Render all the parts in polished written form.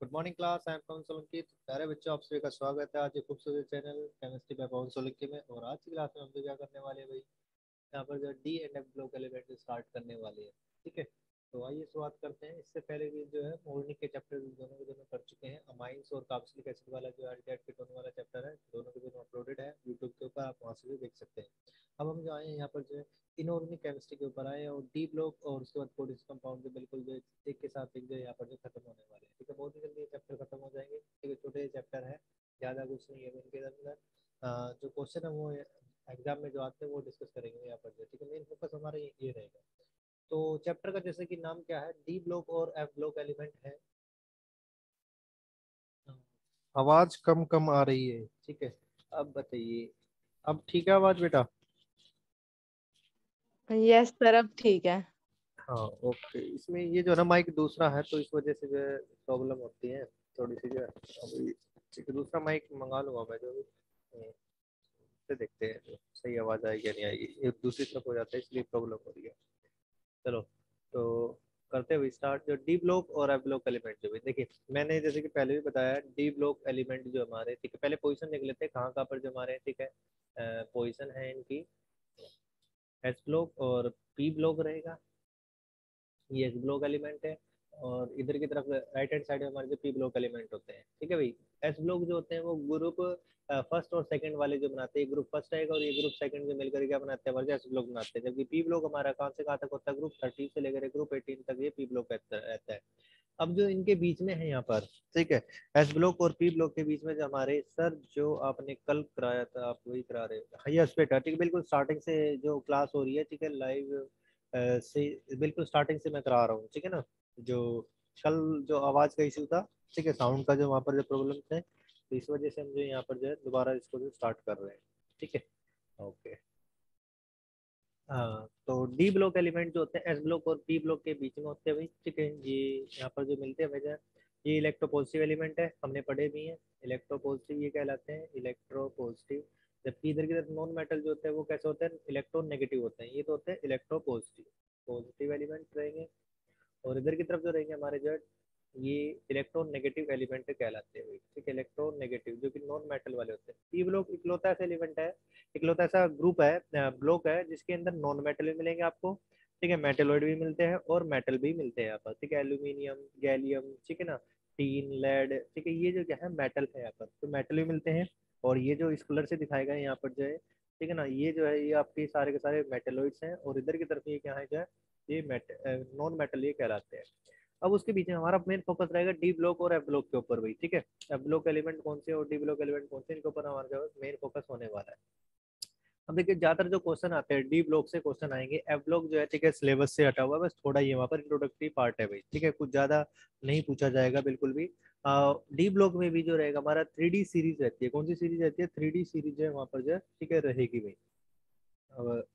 Good morning class. I am Pawan Solanki. प्यारे बच्चों, आप सभी का स्वागत है आज के खूबसूरत चैनल केमिस्ट्री बाय पवन सोलंकी में। और आज की क्लास में हम तो क्या करने वाले हैं भाई, यहाँ पर जो D and F block element start करने वाले हैं। ठीक है, तो आइए शुरुआत करते हैं। इससे पहले भी जो है मॉर्निंग के चैप्टर दोनों के दोनों कर चुके हैं। अमाइंस और कार्बोक्सिलिक एसिड वाला जो अल्डिहाइड कीटोन वाला चैप्टर है, दोनों के दोनों अपलोडेड है यूट्यूब के ऊपर, आप वहाँ से भी देख सकते हैं। अब हम जो आए हैं यहाँ पर जो है इनऑर्गेनिक केमिस्ट्री के ऊपर आए हैं, और डी ब्लॉक और उसके बाद कोडिस कंपाउंड जो बिल्कुल जो एक के साथ एक जो यहाँ पर जो खत्म होने वाले हैं। ठीक है, बहुत ही जल्दी ये चैप्टर खत्म हो जाएंगे। ठीक है, छोटे चैप्टर है, ज़्यादा कुछ नहीं है इनके अंदर। जो क्वेश्चन है वो एग्जाम में जो आते हैं वो डिस्कस करेंगे यहाँ पर जो। ठीक है, मेन फोकस हमारा ये रहेगा। तो चैप्टर का जैसे कि नाम क्या है, डी ब्लॉक और एफ ब्लॉक एलिमेंट है। आवाज कम कम आ रही है। ठीक है, अब बताइए, अब ठीक है आवाज बेटा? यस सर, अब ठीक है। हाँ ओके, इसमें ये जो है ना माइक दूसरा है, तो इस वजह से जो है प्रॉब्लम होती है थोड़ी सी जो है। अभी ठीक है, दूसरा माइक मंगा लूंगा मैं जो भी। से देखते हैं जो सही आवाज आएगी या नहीं आएगी। ये दूसरी तरफ हो जाता है इसलिए प्रॉब्लम हो रही है। चलो, तो करते हुए स्टार्ट। जो डी ब्लॉक और एफ ब्लॉक एलिमेंट जो भी देखिए, मैंने जैसे कि पहले भी बताया, डी ब्लॉक एलिमेंट जो हमारे, ठीक है, पहले पोजीशन देख लेते हैं कहाँ कहाँ पर जो हमारे, ठीक है, पोजीशन है इनकी। एस ब्लॉक और पी ब्लॉक रहेगा, ये एस ब्लॉक एलिमेंट है। और इधर की तरफ राइट हैंड साइड में हमारे जो पी ब्लॉक एलिमेंट होते हैं। ठीक है भाई, एस ब्लॉक जो होते हैं वो ग्रुप फर्स्ट और सेकंड वाले जो बनाते हैं, ग्रुप फर्स्ट रहेगा और ये ग्रुप सेकंड जो मिलकर क्या बनाते हैं, हमारे एस ब्लॉक बनाते हैं। जबकि पी ब्लॉक हमारा कहाँ से कहाँ तक होता है, ग्रुप 13 से लेकर ग्रुप 18 तक ये पी ब्लॉक रहता है। अब जो इनके बीच में है यहाँ पर, ठीक है, एस ब्लॉक और पी ब्लॉक के बीच में जो हमारे सर जो आपने कल कराया था, आप वही करा रहे हो? यस बेटा, ठीक है, बिल्कुल स्टार्टिंग से जो क्लास हो रही है, ठीक है, लाइव से बिल्कुल स्टार्टिंग से मैं करा रहा हूँ। ठीक है ना, जो कल जो आवाज का इशू था, ठीक है, साउंड का जो वहाँ पर जो प्रॉब्लम थे, तो इस वजह से हम जो यहाँ पर जो है दोबारा इसको जो स्टार्ट कर रहे हैं। ठीक है, ओके। हाँ, तो डी ब्लॉक एलिमेंट जो होते हैं एस ब्लॉक और पी ब्लॉक के बीच में होते हैं भाई। ठीक है, ये यहाँ पर जो मिलते हैं वजह, ये इलेक्ट्रोपॉजिटिव एलिमेंट है, हमने पढ़े भी हैं। इलेक्ट्रोपॉजिटिव ये कहलाते हैं, इलेक्ट्रोपॉजिटिव। जबकि इधर की तरफ नॉन मेटल जो होते हैं वो कैसे होते हैं, इलेक्ट्रॉन नेगेटिव होते हैं। ये तो होते हैं इलेक्ट्रोपॉजिटिव, पॉजिटिव एलिमेंट रहेंगे। और इधर की तरफ जो रहेंगे हमारे जो, ये इलेक्ट्रॉन नेगेटिव एलिमेंट कहलाते हैं। ठीक है, इलेक्ट्रॉन नेगेटिव जो कि नॉन मेटल वाले होते हैं। पी ब्लॉक इकलौता ऐसा एलिमेंट है, इकलौता ऐसा ग्रुप है, ब्लॉक है, जिसके अंदर नॉन मेटल भी मिलेंगे आपको। ठीक है, मेटेलॉइड भी मिलते हैं और मेटल भी मिलते हैं यहाँ पर। ठीक है, एल्यूमिनियम, गैलियम, ठीक है ना, टीन, लेड, ठीक है, ये जो क्या है मेटल है यहाँ पर, तो मेटल भी मिलते हैं। और ये जो इस कलर से दिखाए गए यहाँ पर जो है, ठीक है ना, ये जो है ये आपके सारे के सारे मेटेलॉइड्स हैं। और इधर की तरफ ये क्या है जो है, ये नॉन मेटल ये कहलाते हैं। अब उसके बीच में हमारा मेन फोकस रहेगा डी ब्लॉक और एफ ब्लॉक के ऊपर भाई। ठीक है, एफ ब्लॉक एलिमेंट कौन से और डी ब्लॉक एलिमेंट कौन से, इनके ऊपर हमारा मेन फोकस होने वाला है। अब देखिए, ज्यादातर जो क्वेश्चन आते हैं डी ब्लॉक से क्वेश्चन आएंगे। एफ ब्लॉक जो है, ठीक है, सिलेबस से हटा हुआ है, बस थोड़ा ये वहाँ पर इंट्रोडक्टरी पार्ट है भाई। ठीक है, कुछ ज्यादा नहीं पूछा जाएगा बिल्कुल भी। डी ब्लॉक में भी जो रहेगा हमारा 3D सीरीज रहती है। कौन सी सीरीज रहती है, 3D सीरीज है वहाँ पर जो है, ठीक है, रहेगी भाई। अब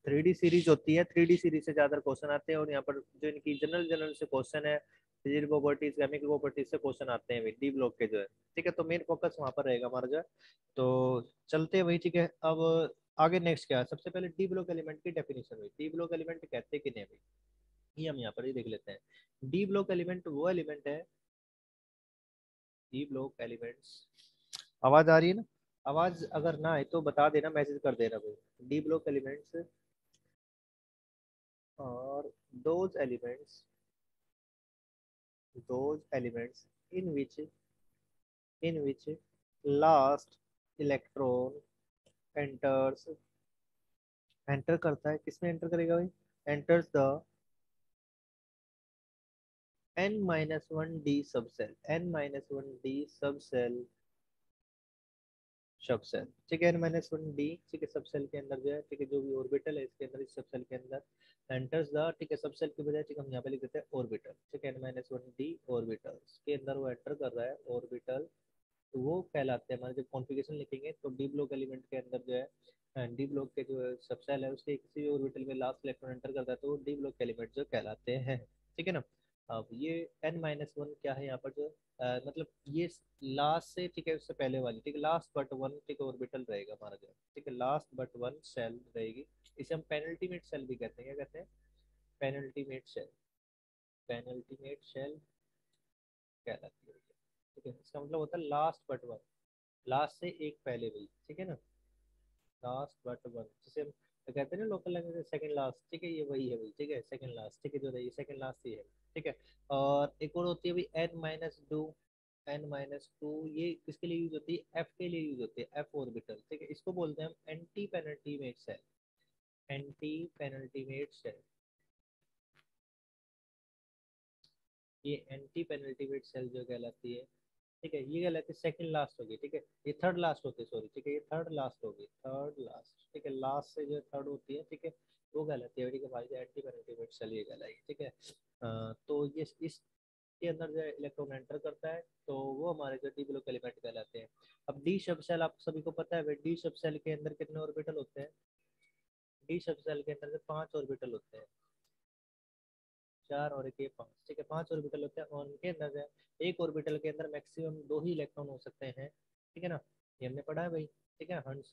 3D सीरीज होती है, 3D सीरीज से ज्यादा क्वेश्चन आते हैं। और यहाँ पर जो इनकी जनरल जनरल से क्वेश्चन है, फिजिकल प्रॉपर्टीज, केमिकल प्रॉपर्टीज से क्वेश्चन आते हैं डी ब्लॉक के जो है। ठीक है, तो मेन फोकस वहाँ पर रहेगा हमारा जो है। तो चलते हैं भाई। ठीक है, अब आगे नेक्स्ट क्या है, सबसे पहले डी ब्लॉक एलिमेंट की डेफिनेशन हुई। डी ब्लॉक एलिमेंट कहते कि नहीं भाई, ये हम यहाँ पर ही देख लेते हैं। डी ब्लॉक एलिमेंट वो एलिमेंट है, डी ब्लॉक एलिमेंट्स, आवाज आ रही है ना? आवाज अगर ना आए तो बता देना, मैसेज कर देना भाई। डी ब्लॉक एलिमेंट्स और those elements in which last electron enters, enter करता है, किसमें एंटर करेगा भाई, enters the n-1d subshell, n-1d subshell, सब सेल। ठीक है, n-1d, ठीक है, सब सेल के अंदर जो है, ठीक है, जो भी ऑर्बिटल है इसके अंदर, इस सब सेल के अंदर एंटर्स द, ठीक है, सब सेल की बजाय, ठीक है, हम यहाँ पे लिख देते हैं ऑर्बिटल। ठीक है, n-1d ऑर्बिटल के अंदर वो एंटर कर रहा है ऑर्बिटल, तो वो कहलाते हैं हमारे। जब कॉन्फ़िगरेशन लिखेंगे तो डी ब्लॉक एलिमेंट के अंदर जो है, डी ब्लॉक के जो सब सेल है उसके किसी भी ऑर्बिटल में लास्ट इलेक्ट्रॉन एंटर करता है, तो डी ब्लॉक एलिमेंट जो कहलाते हैं। ठीक है ना। अब ये n-1 क्या है यहाँ पर जो मतलब ये लास्ट से, ठीक है, उससे पहले वाली, ठीक है, लास्ट बट वन, ठीक है, ऑर्बिटल रहेगा हमारा जो, ठीक है, लास्ट बट वन सेल रहेगी। इसे हम पेनल्टीमेट सेल भी कहते हैं। क्या कहते हैं, पेनल्टीमेट सेल, पेनल्टीमेट सेल कहलाती है। ठीक है, इसका मतलब होता है लास्ट बट वन, लास्ट से एक पहले भाई। ठीक है ना, लास्ट बट वन, जैसे हम तो कहते हैं ना लोकल लैंग्वेज में सेकंड लास्ट। ठीक है, ये वही है भाई। ठीक है, सेकंड लास्ट। ठीक है, जो रही सेकंड लास्ट ही है। ठीक है, और एक और होती है भाई n-2। n-2 ये किसके लिए यूज होती है? एफ के लिए यूज होती है, एफ ऑर्बिटल। ठीक है, इसको बोलते हैं हम anti penultimate shell. Anti penultimate shell, ये एंटी पेनल्टीमेट सेल जो कहलाती है। ठीक है, ये कहलाती है सेकंड लास्ट होगी। ठीक है, ये थर्ड लास्ट होती है, सॉरी। ठीक है, ये थर्ड लास्ट होगी, थर्ड लास्ट। ठीक है, लास्ट से जो थर्ड होती है, ठीक है, वो कहलाती है। ठीक है भाई, एंटी पेनल्टीमेट सेल ये कहलाएगी। ठीक है, तो ये इसके अंदर जो इलेक्ट्रॉन एंटर करता है तो वो हमारे जो डी ब्लॉक एलिमेंट कहलाते हैं। अब डी सब सेल आप सभी को पता है, डी सब सेल के अंदर कितने ऑर्बिटल होते हैं? डी सब सेल के अंदर 5 ऑर्बिटल होते हैं, 4 और एक ये 5। ठीक है, 5 ऑर्बिटल होते हैं और उनके अंदर जो है एक ऑर्बिटल के अंदर मैक्सिमम 2 ही इलेक्ट्रॉन हो सकते हैं। ठीक है ना, ये हमने पढ़ा है भाई। ठीक है, हंस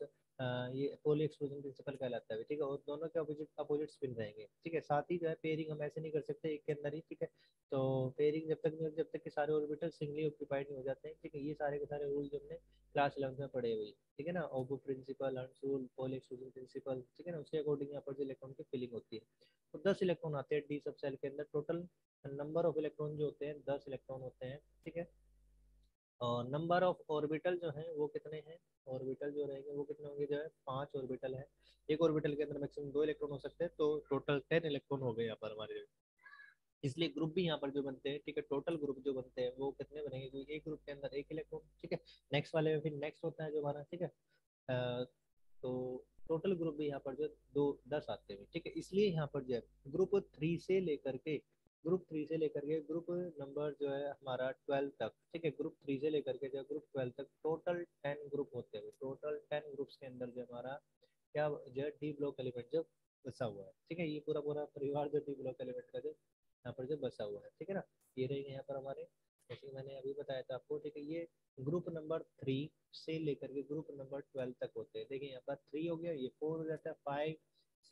ये पोली एक्सक्लूजन प्रिंसिपल कहलाता है। ठीक है, और दोनों के अपोजिट अपोजिट स्पिन रहेंगे। ठीक है, साथ ही जो है पेयरिंग हम ऐसे नहीं कर सकते एक के अंदर ही। ठीक है, तो पेयरिंग जब तक नहीं होती, जब तक कि सारे ऑर्बिटल सिंगली ऑक्यूपाइड नहीं हो जाते हैं। ठीक है, ये सारे के सारे रूल जो हमने क्लास 11 में पढ़े हुए। ठीक है ना, ओबो प्रिंसिपल, हंस रूल, पोली एक्सक्लूजन प्रिंसिपल। ठीक है ना, उसके अकॉर्डिंग यहाँ पर जो इलेक्ट्रॉन की फिलिंग होती है। तो 10 इलेक्ट्रॉन आते हैं डी सब सेल के अंदर। टोटल नंबर ऑफ इलेक्ट्रॉन जो होते हैं 10 इलेक्ट्रॉन होते हैं। ठीक है, और नंबर ऑफ ऑर्बिटल जो है वो कितने हैं? ऑर्बिटल जो रहेंगे वो कितने होंगे? जो है 5 ऑर्बिटल है। एक ऑर्बिटल के अंदर मैक्सिमम 2 इलेक्ट्रॉन हो सकते हैं, तो टोटल 10 इलेक्ट्रॉन हो गए यहाँ पर हमारे। इसलिए ग्रुप भी यहाँ पर जो बनते हैं, ठीक है, टोटल ग्रुप जो बनते हैं वो कितने बनेंगे? क्योंकि एक ग्रुप के अंदर एक इलेक्ट्रॉन। ठीक है, नेक्स्ट वाले में फिर नेक्स्ट होता है जो हमारा। ठीक है, तो टोटल ग्रुप भी यहाँ पर जो 10 आते हैं। ठीक है, इसलिए यहाँ पर जो है ग्रुप 3 से लेकर के ग्रुप नंबर जो है हमारा 12 तक। ठीक है, ग्रुप 3 से लेकर के जो ग्रुप 12 तक टोटल 10 ग्रुप होते हैं। टोटल 10 ग्रुप्स के अंदर जो हमारा क्या जो है डी ब्लॉक एलिमेंट जो बसा हुआ है। ठीक है, ये पूरा पूरा परिवार जो डी ब्लॉक एलिमेंट का जो यहाँ पर जो बसा हुआ है। ठीक है ना, ये रहेंगे यहाँ पर हमारे, जैसे मैंने अभी बताया था आपको। ठीक है, ये ग्रुप नंबर 3 से लेकर के ग्रुप नंबर 12 तक होते हैं। देखिए यहाँ पर 3 हो गया, ये 4 हो जाता है, 5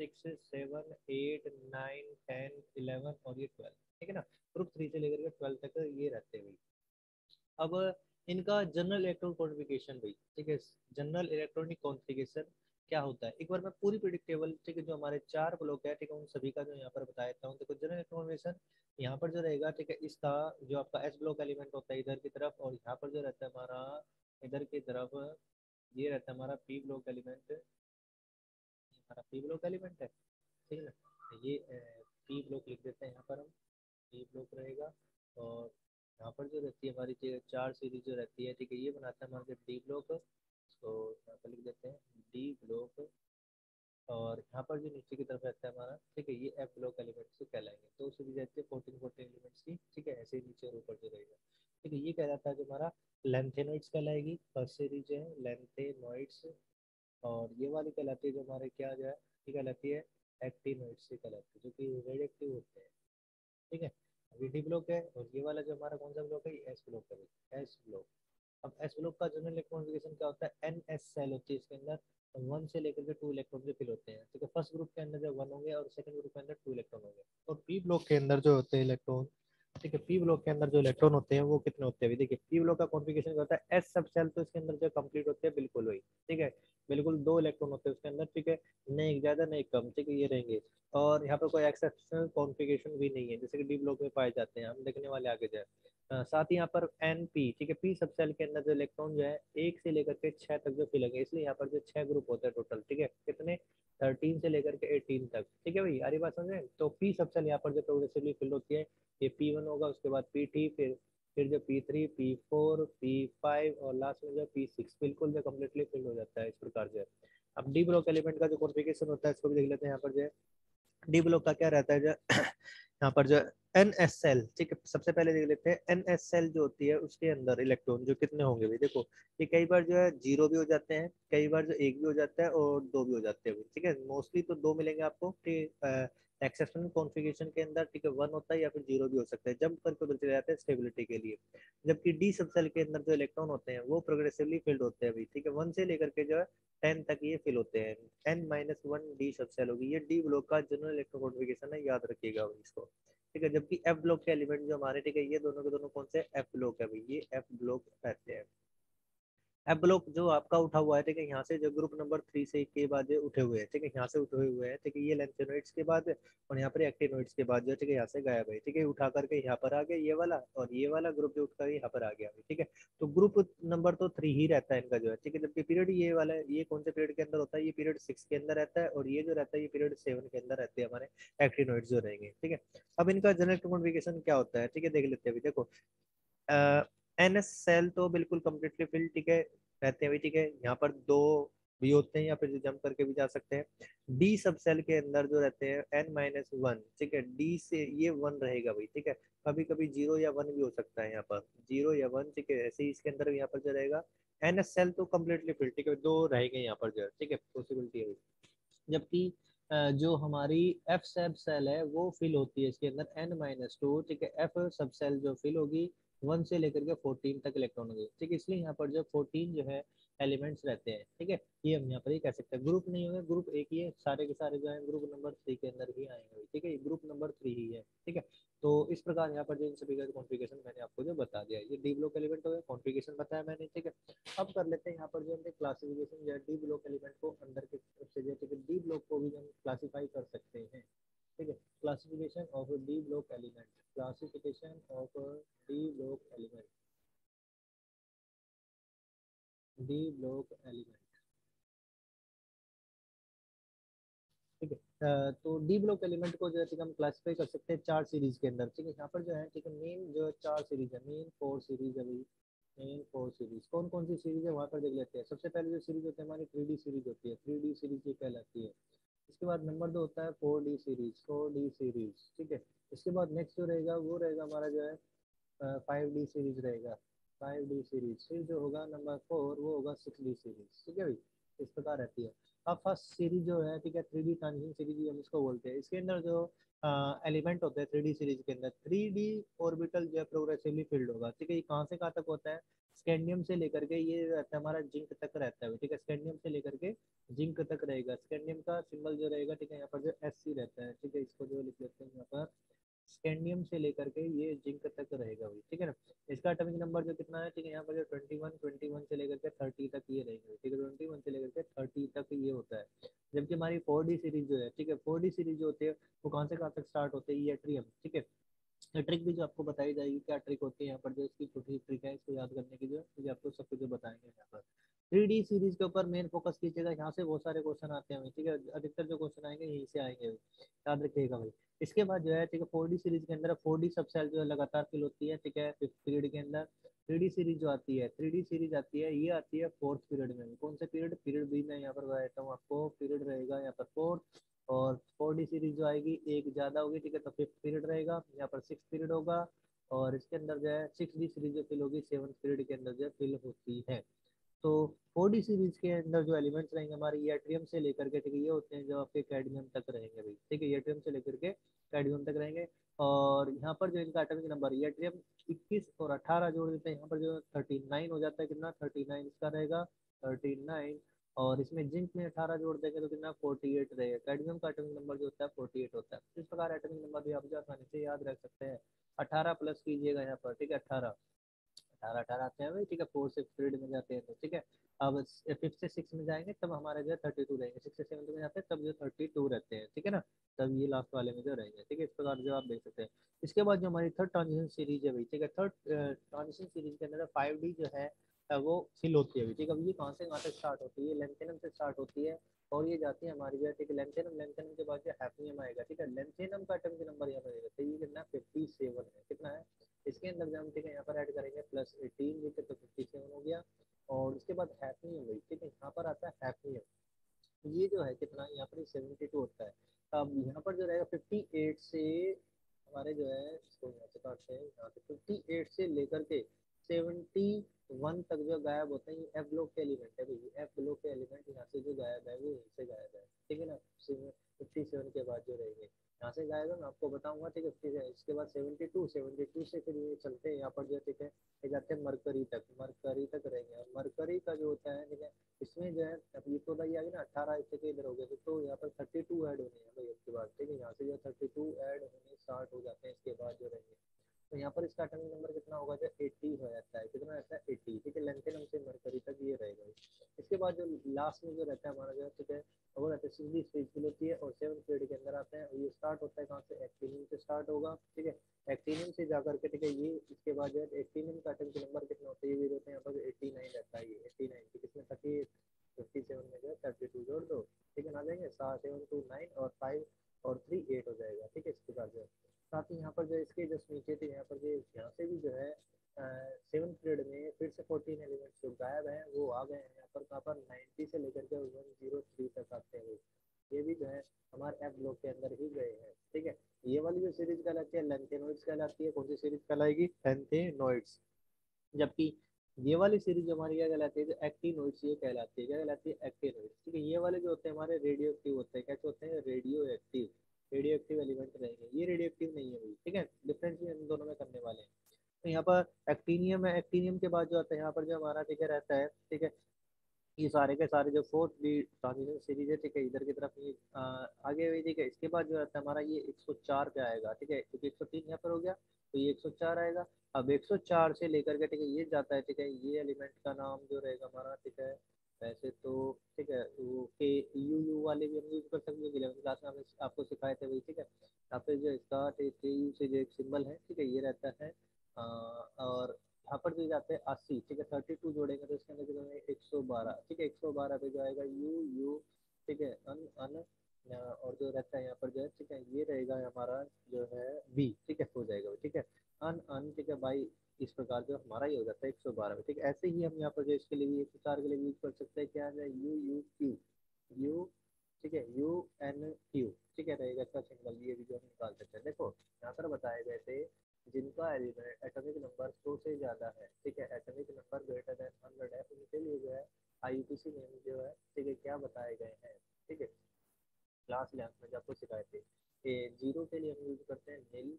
6 7 8 9 10 11 और ये 12। ठीक है ना, ग्रुप 3 से लेकर के 12 तक ये रहते हैं भाई। अब इनका जनरल इलेक्ट्रॉन कॉन्फ़िगरेशन भाई। ठीक है, जनरल इलेक्ट्रॉनिक कॉन्फ़िगरेशन क्या होता है, एक बार मैं पूरी प्रिडिक्टेबल, ठीक है, जो हमारे 4 ब्लॉक है, ठीक है, उन सभी का जो यहाँ पर बता देता हूँ। देखो, जनरल इलेक्ट्रॉन कॉन्फ़िगरेशन यहाँ पर जो रहेगा, ठीक है, इसका जो आपका एस ब्लॉक एलिमेंट होता है इधर की तरफ, और यहाँ पर जो रहता है हमारा इधर की तरफ, ये रहता है हमारा पी ब्लॉक एलिमेंट। हमारा पी ब्लॉक एलिमेंट है। ठीक है ना, ये पी ब्लॉक लिख देते हैं यहाँ पर हम, पी ब्लॉक रहेगा। और यहाँ पर जो रहती है हमारी 4 सीरीज जो रहती है, ठीक है, ये बनाता है हमारे डी ब्लॉक। तो यहाँ पर लिख देते हैं डी ब्लॉक। और यहाँ पर जो नीचे की तरफ रहता है हमारा, ठीक है, ये एफ ब्लॉक एलिमेंट्स से कहलाएंगे। तो सीरीज रहती है 14 एलिमेंट्स की। ठीक है, ऐसे ही नीचे और ऊपर जो रहेगा। ठीक है, ये कहलाता है जो हमारा लेंथेनॉइड्स कहलाएगी, फर्स्ट सीरीज है लेंथेनॉइड्स। और ये वाली कहलाती है जो हमारे क्या जो है, ये कहलाती है एक्टिनोइड्स से कहलाती है, जो कि रेड एक्टिव होते हैं। ठीक है, अभी डी ब्लॉक है, और ये वाला जो हमारा कौन सा ब्लॉक है? एस ब्लॉक है, एस ब्लॉक। अब एस ब्लॉक का जनरल इलेक्ट्रॉन कॉन्फ़िगरेशन क्या होता है? एन एस सेल होती है इसके अंदर, 1 से लेकर के 2 इलेक्ट्रॉन जो फिल होते हैं। ठीक है, फर्स्ट ग्रुप के अंदर जो 1 होंगे और सेकंड ग्रुप के अंदर 2 इलेक्ट्रॉन होंगे। और पी ब्लॉक के अंदर जो होते हैं इलेक्ट्रॉन, ठीक है, पी ब्लॉक के अंदर जो इलेक्ट्रॉन होते हैं वो कितने होते हैं? अभी देखिए, पी ब्लॉक का कॉन्फ़िगरेशन होता है एस सब सेल, तो इसके अंदर जो कंप्लीट होते हैं बिल्कुल वही। ठीक है, बिल्कुल 2 इलेक्ट्रॉन होते हैं उसके अंदर। ठीक है, नहीं एक ज्यादा नहीं कम। ठीक है, ये रहेंगे। और यहाँ पर कोई एक्सेप्शनल कॉन्फ़िगरेशन भी नहीं है, जैसे कि डी ब्लॉक में पाए जाते हैं, हम देखने वाले आगे जाए। साथ ही यहाँ पर एन पी, ठीक है, पी सब सेल के अंदर जो इलेक्ट्रॉन जो है 1 से लेकर के 6 तक जो फिलेंगे, इसलिए यहाँ पर जो 6 ग्रुप होते हैं टोटल। ठीक है, कितने? 13 से लेकर के 18 तक। ठीक है भाई, आ रही बात समझे? तो पी सब सेल यहाँ पर जो प्रोग्रेसिवली फिल होती है, ये P1 होगा, उसके बाद PT, फिर जो P3, P4, P5 और लास्ट में जो P6 बिल्कुल जो कम्प्लीटली फिल हो जाता है इस प्रकार से। अब डी ब्लॉक एलिमेंट का जो कॉन्फ़िगरेशन होता है इसको भी देख लेते हैं। यहाँ पर जो डी ब्लॉक का क्या रहता है जो यहाँ पर जो एन एस सेल, ठीक है, सबसे पहले देख लेते हैं एन एस सेल जो होती है उसके अंदर इलेक्ट्रॉन जो कितने होंगे भाई। देखो, ये कई बार जो है 0 भी हो जाते हैं, कई बार जो 1 भी हो जाता है और 2 भी हो जाते हैं। ठीक है, मोस्टली तो 2 मिलेंगे आपको। ठीक, एक्सेप्शनल कॉन्फ़िगरेशन के अंदर, ठीक है, 1 होता है या फिर 0 भी हो सकता है, जंप करके उधर चले जाते हैं स्टेबिलिटी के लिए। जबकि डी सब सेल के अंदर जो इलेक्ट्रॉन होते हैं वो प्रोग्रेसिवली फिल्ड होते हैं भाई। ठीक है, 1 से लेकर के जो है 10 तक ये फिल होते हैं। n-1 डी सब सेल होगी, ये डी ब्लॉक का जनरल इलेक्ट्रॉन कॉन्फ़िगरेशन है, याद रखिएगा इसको। ठीक है। जबकि एफ ब्लॉक के एलिमेंट जो हमारे, ठीक है, ये दोनों के दोनों कौन से एफ ब्लॉक है भाई, ये एफ ब्लॉक रहते हैं। एफ ब्लॉक जो आपका उठा हुआ है, ठीक है, यहाँ से जो ग्रुप नंबर 3 से के बाद जो उठे हुए हैं, ठीक है, यहाँ से उठे हुए हैं, ठीक है, ये लेंथेनोइड्स के बाद और यहाँ पर एक्टिनोइड्स के बाद जो, ठीक है, यहाँ से गायब है, ठीक है, उठा करके यहाँ पर आ गया ये वाला, और ये वाला ग्रुप जो उठकर यहाँ पर आ गया, ठीक है। तो ग्रुप नंबर तो 3 ही रहता है इनका जो है, ठीक है। जबकि पीरियड ये वाला है, ये कौन से पीरियड के अंदर होता है, ये पीरियड 6 के अंदर रहता है, और ये जो रहता है ये पीरियड 7 के अंदर रहते हैं हमारे एक्टिनोइड्स जो रहेंगे, ठीक है। अब इनका जनरल कॉन्फ़िगरेशन क्या होता है, ठीक है, देख लेते हैं अभी। देखो एन एस सेल तो बिल्कुल कम्प्लीटली फिल, ठीक है, रहते हैं भाई, ठीक है। यहाँ पर दो भी होते हैं, या फिर जंप करके भी जा सकते हैं। डी सब सेल के अंदर जो रहते हैं n-1, ठीक है, डी से ये 1 रहेगा भाई, ठीक है। कभी कभी 0 या 1 भी हो सकता है यहाँ पर, 0 या 1, ठीक है। ऐसे ही इसके अंदर यहाँ पर जो रहेगा एन एस सेल तो कम्प्लीटली फिल, ठीक है, दो रहेंगे यहाँ पर जो है, ठीक है, पॉसिबिलिटी है। जबकि जो हमारी एफ सब सेल है वो फिल होती है इसके अंदर n-2, ठीक है। एफ सब सेल जो फिल होगी 1 से लेकर के 14 तक इलेक्ट्रॉन होंगे, ठीक है। इसलिए यहाँ पर जो 14 जो है एलिमेंट्स रहते हैं, ठीक है। ये हम यहाँ पर ही कह सकते हैं। ग्रुप नहीं होंगे, ग्रुप एक ही है, सारे के सारे जो है ग्रुप नंबर 3 के अंदर ही आएंगे, ठीक है। ये ग्रुप नंबर 3 ही है, ठीक है। तो इस प्रकार यहाँ पर जो इन सभी का कॉन्फ़िगरेशन मैंने आपको जो बता दिया, ये डी ब्लॉक एलिमेंट हो गया, कॉन्फ़िगरेशन बताया मैंने, ठीक है। अब कर लेते हैं यहाँ पर जो हमने क्लासिफिकेशन जो डी ब्लॉक एलिमेंट को अंदर के तरफ से जो, ठीक है, डी ब्लॉक को भी हम क्लासीफाई कर सकते हैं, ठीक है। Classification of D block element, classification of D block element, D block element, ठीक है। तो डी ब्लॉक एलिमेंट को जो है, ठीक है, हम क्लासिफाई कर सकते हैं 4 सीरीज के अंदर, ठीक है। यहाँ पर जो है, ठीक है, मेन जो 4 सीरीज है, मेन 4 सीरीज है भाई, मेन 4 सीरीज कौन कौन सी सीरीज है वहाँ पर देख लेते हैं। सबसे पहले जो सीरीज होती है हमारी 3D सीरीज होती है, 3D सीरीज ये कहलाती है। इसके बाद नंबर 2 होता है 4D सीरीज, 4D सीरीज, ठीक है। इसके बाद नेक्स्ट जो रहेगा वो रहेगा हमारा जो है 5D सीरीज रहेगा, 5D सीरीज। फिर जो होगा नंबर 4 वो होगा 6D सीरीज, ठीक है भाई। इस प्रकार रहती है। अब फर्स्ट सीरीज जो है, ठीक है, 3D ट्रांजिशन सीरीज हम इसको बोलते हैं। इसके अंदर जो एलिमेंट होते हैं 3D सीरीज के अंदर, 3D ऑर्बिटल जो है प्रोग्रेसिवली फिल्ड होगा, ठीक है। ये कहाँ से कहाँ तक होता है, स्कैंडियम से लेकर के ये रहता है हमारा जिंक तक रहता है, ठीक है। स्कैंडियम से लेकर के जिंक तक रहेगा। स्कैंडियम का सिंबल जो रहेगा, ठीक है, यहाँ पर जो SC रहता है, ठीक है। इसको जो लिख लेते हैं यहाँ पर, स्कैंडियम से लेकर के ये जिंक तक रहेगा भाई, ठीक है ना। इसका एटॉमिक नंबर जो कितना है, ठीक है, यहाँ पर जो 21 से लेकर के 30 तक ये रहेंगे, ठीक है। 21 से लेकर के 30 तक ये होता है। जबकि हमारी 4D सीरीज जो है, ठीक है, 4D सीरीज जो होती है वो कहाँ से कहाँ तक स्टार्ट होते हैं, ये ट्रियम, ठीक है। ट्रिक भी जो आपको बताई जाएगी, क्या ट्रिक होती है यहाँ पर, जो इसकी छोटी ट्रिक है इसको याद करने की, जो है आपको सब कुछ जो बताएंगे यहाँ पर। 3D सीरीज के ऊपर मेन फोकस कीजिएगा, यहाँ से बहुत सारे क्वेश्चन आते हैं, ठीक है। अधिकतर जो क्वेश्चन आएंगे यहीं से आएंगे, याद रखिएगा भाई। इसके बाद जो है, ठीक है, 4D सीरीज के अंदर 4D सब सेल जो है लगातार फिल होती है, ठीक है, 5th पीरियड के अंदर। 3D सीरीज जो आती है, 3D सीरीज आती है, ये आती है 4th पीरियड में। कौन से पीरियड, पीरियड बी में यहाँ पर बताता हूँ आपको, पीरियड रहेगा यहाँ पर 4th। और 4D सीरीज जो आएगी एक ज़्यादा होगी, ठीक है, तो 5th पीरियड रहेगा, यहाँ पर 6th पीरियड होगा। और इसके अंदर जो है 6D सीरीज जो फिल होगी 7th पीरियड के अंदर जो फिल होती है। तो 4D सीरीज के अंदर जो एलिमेंट्स रहेंगे हमारे एट्रियम से लेकर के, ठीक है, ये होते हैं जो आपके कैडमियम तक रहेंगे भाई, ठीक है। एट्रियम से लेकर के कैडमियम तक रहेंगे। और यहाँ पर जो इनका एटॉमिक नंबर एट्रियम 21 और 18 जोड़ देते हैं, यहाँ पर जो 39 हो जाता है, कितना 39 इसका रहेगा, 39। और इसमें जिंक में 18 जोड़ देंगे तो कितना 48 रहेगा। कैडमियम का एटॉमिक नंबर जो होता है 48 होता है। इस प्रकार एटॉमिक नंबर भी आप जो आसानी से याद रख सकते हैं। 18 प्लस कीजिएगा यहाँ पर, ठीक है, 18 18 18 आते हैं भाई, ठीक है। 4 से पीरियड में जाते हैं तो, ठीक है। अब 5th से 6 में जाएंगे तब हमारे जो है 32 रहेंगे। 6 से 7 में जाते हैं तब जो 32 रहते हैं, ठीक है ना। तब ये लास्ट वाले में जो रहेंगे, ठीक है। इस प्रकार जो आप देख सकते हैं। इसके बाद जो हमारी थर्ड ट्रांजिशन सीरीज है भाई, ठीक है, थर्ड ट्रांजिशन सीरीज के अंदर 5D जो है वो फिल होती है भाई, ठीक है। अब ये कहाँ से कहाँ तक स्टार्ट होती है, लेंथेनम से स्टार्ट होती है और ये जाती है हमारी जो है, ठीक है, लेंथेनम। लेंथेनम के बाद जो हैफनियम आएगा, ठीक है। लेंथेनम का एटॉमिक नंबर यहाँ पर तो ये कितना 57 है, कितना है। इसके अंदर जो हम, ठीक है, यहाँ पर ऐड करेंगे +18, ठीक है, तो 57 हो गया। और उसके बाद हैफनियम भाई, ठीक है, यहाँ पर आता है हैफनियम। ये जो है कितना, यहाँ पर 72 होता है। अब यहाँ पर जो रहेगा 58 से हमारे जो है, इसको यहाँ से काटते हैं, यहाँ से 58 से लेकर के 71 तक जो गायब होते हैं, ये एफ ब्लॉक के एलिमेंट है भाई। एफ ब्लॉक के एलिमेंट यहाँ से जो गायब है वो यहीं से गायब है, ठीक है ना। 57 के बाद जो रहेंगे यहाँ से जाएगा, मैं आपको बताऊंगा, ठीक है। फिर इसके बाद 72 से फिर ये चलते हैं यहाँ पर जो है, ठीक है, ये जाते हैं मरकरी तक, मरकरी तक रहेंगे। और मरकरी का जो होता है, ठीक है, इसमें जो है अब ये तो भाई आ गया ना 18 इससे के इधर हो गए, तो यहाँ पर 32 ऐड होने हैं भाई इसके बाद, ठीक है। यहाँ से जो 32 ऐड होने स्टार्ट हो जाते हैं, इसके बाद जो रहेंगे। तो यहाँ पर इसका एटॉमिक नंबर कितना होगा, जो 80 हो जाता है, कितना रहता है 80, ठीक है। लेंथेनम से मरकरी तक ये रहेगा। इसके बाद जो लास्ट में जो रहता है हमारा जो है, ठीक है, वो रहता है सीधी स्टेज होती है और 7th पीरियड के अंदर आते हैं। ये स्टार्ट होता है कहाँ से, एक्टिनियम से स्टार्ट होगा, ठीक है। एक्टिनियम से जाकर के, ठीक है, ये इसके बाद जो है एक्टिनियम का एटॉमिक नंबर कितना होता है, ये भी होते हैं यहाँ पर 89 रहता है, ये 89, ठीक है। इसमें 38 57 में जो है 32 जोड़ दो, ठीक है ना, आ जाएंगे 7 7 2 9 और 5 और 3 8 हो जाएगा, ठीक है। इसके बाद जो है साथ ही यहाँ पर जो इसके जस्ट नीचे थे, यहाँ पर जो यहाँ से भी जो है 7th पीरियड में फिर से 14 एलिमेंट्स जो गायब हैं वो आ गए हैं यहाँ पर। कहाँ पर 90 से लेकर के 103 तक आते हैं, ये भी जो है हमारे एफ ब्लॉक के अंदर ही गए हैं, ठीक है। ये वाली जो सीरीज कहलाती है लेंथेनोइड्स कहलाती है। कौन सी सीरीज कहलाएगी, लेंथेनोइड्स। जबकि ये वाली सीरीज हमारी क्या कहलाती है, जो एक्टिनोइड्स, ये कहलाती है, क्या कहलाती है, एक्टिनोइड्स, ठीक है। ये वाले जो होते हैं हमारे रेडियो एक्टिव होते हैं, कैसे होते हैं, radio active, radio active element रहेंगे। ये रेडियो एक्टिव नहीं है भाई, ठीक है, डिफरेंस इन दोनों में करने वाले हैं। तो यहाँ पर एक्टीनियम है, एक्टीनियम के बाद जो आता है यहाँ पर जो हमारा, ठीक है, रहता है, ठीक है, ये सारे के सारे जो फोर्थ ट्रांजिशन सीरीज है, ठीक है, इधर की तरफ ये आगे हुई, ठीक है। इसके बाद जो रहता है हमारा ये 104 पे आएगा, ठीक है, क्योंकि 103 यहाँ पर हो गया, तो ये 104 आएगा। अब 104 से लेकर के, ठीक है, ये जाता है, ठीक है, ये एलिमेंट का नाम जो रहेगा हमारा, ठीक है, वैसे तो, ठीक है, वो के यू यू वाले भी हम यूज कर सकते हैं, 11th क्लास में हमने आपको सिखाए थे वही, ठीक है। यहाँ पे जो इसका के यू से जो एक सिंबल है, ठीक है, ये रहता है। और यहाँ पर जो जाते हैं 80, ठीक है, 32 जोड़ेंगे तो इसके अंदर कितना 112, ठीक है, 112 पे जो आएगा यू यू, ठीक है, अन अन और जो रहता है यहाँ पर जो है, ठीक है, ये रहेगा हमारा जो है बी, ठीक है, हो जाएगा, ठीक है, अन अन, ठीक है भाई। इस प्रकार जो हमारा ये हो जाता है 112 में, ठीक है। ऐसे ही हम यहाँ पर जो इसके लिए भी 104 के लिए यूज कर सकते हैं, क्या है, यू यू क्यू यू, ठीक है, यू एन क्यू, ठीक है, रहेगा इसका सिंबल, ये भी जो हम निकाल सकते हैं। देखो यहाँ पर बताए गए थे जिनका एलिमेंट एटॉमिक नंबर 100 से ज़्यादा है, ठीक है, एटॉमिक नंबर ग्रेटर देन 100 है, उनके लिए जो है आईयूपीसी नेम जो है, ठीक है, क्या बताए गए हैं, ठीक है, क्लास लेंथ में जो आपको सिखाए थे। ए 0 के लिए हम यूज करते हैं नील,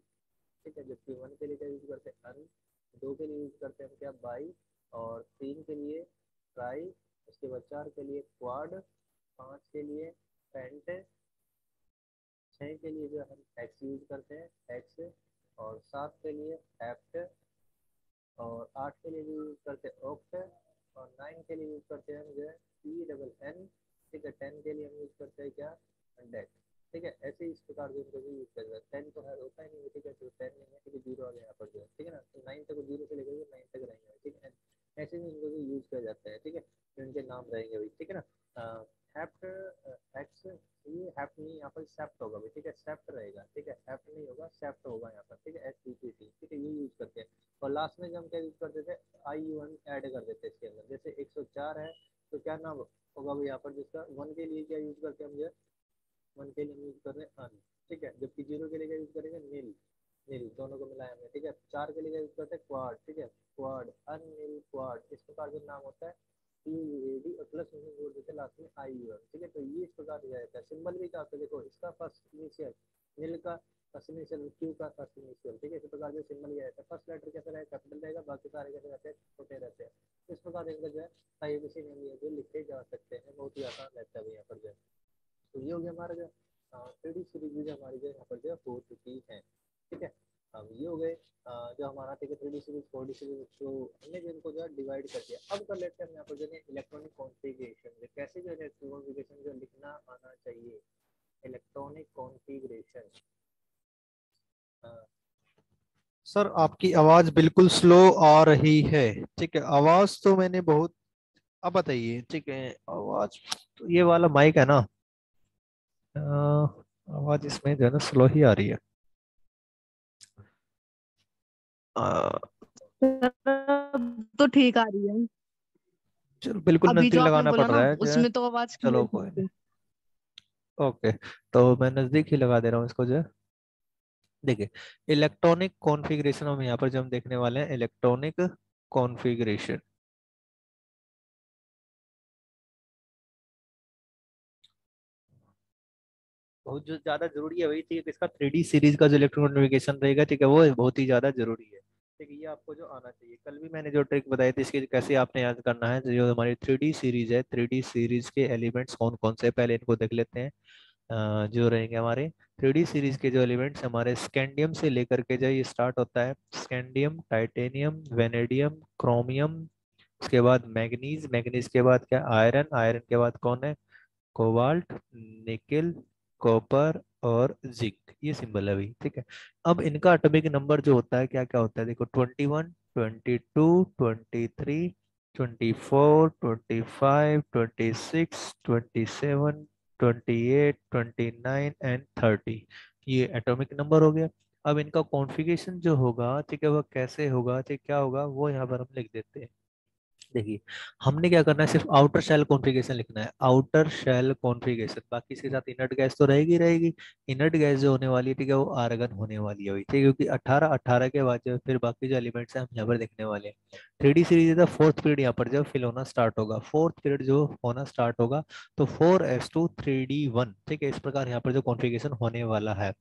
ठीक है, जबकि 1 के लिए क्या यूज करते हैं अन, 2 के लिए यूज करते हैं हम क्या, बाई, और 3 के लिए ट्राई, उसके बाद 4 के लिए क्वाड, 5 के लिए पेंट, 6 के लिए जो हम एक्स यूज करते हैं एक्स, और 7 के लिए एप्ट, और 8 के लिए भी यूज करते हैं ऑक्ट, और 9 के लिए यूज करते हैं हम जो है ई डबल एन, ठीक है। 10 के लिए हम यूज करते हैं क्या, डेट, ठीक है। ऐसे ही इस प्रकार से इनको भी यूज करते हैं। 10 तो है होता ही नहीं है, ठीक है, तो 10 नहीं है, ठीक है, 0 आ गया यहाँ पर जो है, ठीक है ना। तो 9 तक 0 से लेकर 9 तक रहेंगे, ठीक है। ऐसे ही इनको भी यूज किया जाता है, ठीक है, तो इनके नाम रहेंगे भाई, ठीक है ना। हैप्ट एक्स, ये हैप्ट नहीं, यहाँ पर सेप्ट होगा भाई, ठीक है, सेप्ट रहेगा, ठीक है, हैप्ट नहीं होगा, सेप्ट होगा यहाँ पर, ठीक है, एस पी टी टी, ठीक है, ये यूज करते हैं। और लास्ट में जब हम क्या यूज करते थे, आई यू एन ऐड कर देते इसके अंदर। जैसे 104 है तो क्या नाम होगा भाई यहाँ पर, जिसका 1 के लिए क्या यूज करते हैं हम, जो 1 के लिए हम यूज कर रहे हैं अन, ठीक है, जबकि 0 के लिए क्या यूज करेंगे नील, नील दोनों को मिलाया हमने, ठीक है। 4 के लिए क्या यूज करते हैं क्वाड, ठीक है, क्वाड अन नील क्वाड, इस प्रकार से नाम होता है। यू यू ए डी और प्लस में जोड़ देते हैं लास्ट में आई यू एन, ठीक है। तो ये इस प्रकार दिया जाता है। सिंबल भी क्या होता है, देखो इसका फर्स्ट इनिशियल, नील का फर्स्ट इनिशियल, क्यू का फर्स्ट इनिशियल, ठीक है। इस प्रकार से सिंबल दिया जाता है। फर्स्ट लेटर कैसा रहेगा, कैपिटल रहेगा, बाकी सारे कैसे रहते हैं, छोटे रहते हैं। इस प्रकार इनका जो है आईयूपीसी नेम ये जो लिखे जा सकते हैं, बहुत ही आसान रहता है यहाँ पर जो है। तो ये हो गया हमारा जो 3D सीरीज जो हमारी जो यहाँ पर जो हो चुकी है, ठीक है। अब ये हो गए जो हमारा, ठीक है, 3D सीरीज 4D सीरीज, तो हमने जो इनको जो है डिवाइड कर दिया। अब कर लेते हैं हम यहाँ पर जो है इलेक्ट्रॉनिक कॉन्फ़िगरेशन, कैसे जो है कॉन्फ़िगरेशन जो लिखना आना चाहिए, इलेक्ट्रॉनिक कॉन्फ़िगरेशन। सर आपकी आवाज बिल्कुल स्लो आ रही है, ठीक है, आवाज तो मैंने बहुत, अब बताइए, ठीक है, आवाज तो ये वाला माइक है ना, आवाज इसमें जो है ना स्लो ही आ रही है। अ, तो ठीक आ रही है। चलो बिल्कुल अभी जो नजदीक आपने लगाना बोला पड़ ना रहा है जो है। उसमें तो आवाज चलो क्लियर कोई नहीं, थी। ओके, तो मैं नजदीक ही लगा दे रहा हूँ इसको जो है। देखिए, इलेक्ट्रॉनिक कॉन्फ़िगरेशन हम यहाँ पर जो हम देखने वाले हैं, इलेक्ट्रॉनिक कॉन्फ़िगरेशन। बहुत जो ज्यादा जरूरी है वही, ठीक है, इसका 3D सीरीज का जो इलेक्ट्रॉन कॉन्फ़िगरेशन रहेगा, ठीक है, वो बहुत ही ज्यादा जरूरी है। ठीक है, ये आपको जो आना चाहिए। कल भी मैंने जो ट्रिक बताई थी इसकी कैसे आपने याद करना है, तो जो हमारी 3D सीरीज है, 3D सीरीज के एलिमेंट्स कौन कौन से, पहले इनको देख लेते हैं। जो रहेंगे हमारे 3D सीरीज के जो एलिमेंट्स हमारे स्कैंडियम से लेकर के जो ये स्टार्ट होता है, स्कैंडियम, टाइटेनियम, वेनेडियम, क्रोमियम, उसके बाद मैग्नीज, मैग्नीज के बाद क्या, आयरन, आयरन के बाद कौन है, कोबाल्ट, निकेल, कॉपर और जिंक, ये सिंबल है भाई। ठीक है, अब इनका एटॉमिक नंबर जो होता है क्या क्या होता है, देखो 21, 22, 23, 24, 25, 26, 27, 28, 29 एंड 30, ये एटॉमिक नंबर हो गया। अब इनका कॉन्फ़िगरेशन जो होगा, ठीक है, वह कैसे होगा, ठीक, क्या होगा, वो यहाँ पर हम लिख देते हैं। देखिए, हमने क्या करना है, सिर्फ आउटर शेल कॉन्फ़िगरेशन लिखना है, आउटर शेल कॉन्फ़िगरेशन, बाकी इसके साथ इनर्ट गैस तो रहेगी रहेगी। इनर्ट गैस जो होने वाली है, ठीक है, वो आर्गन होने वाली है भाई, ठीक है, क्योंकि 18 18 के बाद जो फिर बाकी जो एलिमेंट्स हैं हम यहाँ पर देखने वाले हैं। 3D सीरीज का फोर्थ पीरियड यहाँ पर जब फिल होना स्टार्ट होगा, फोर्थ पीरियड जो होना स्टार्ट होगा, तो 4s2 3d1, ठीक है, इस प्रकार यहाँ पर जो कॉन्फ़िगरेशन होने वाला है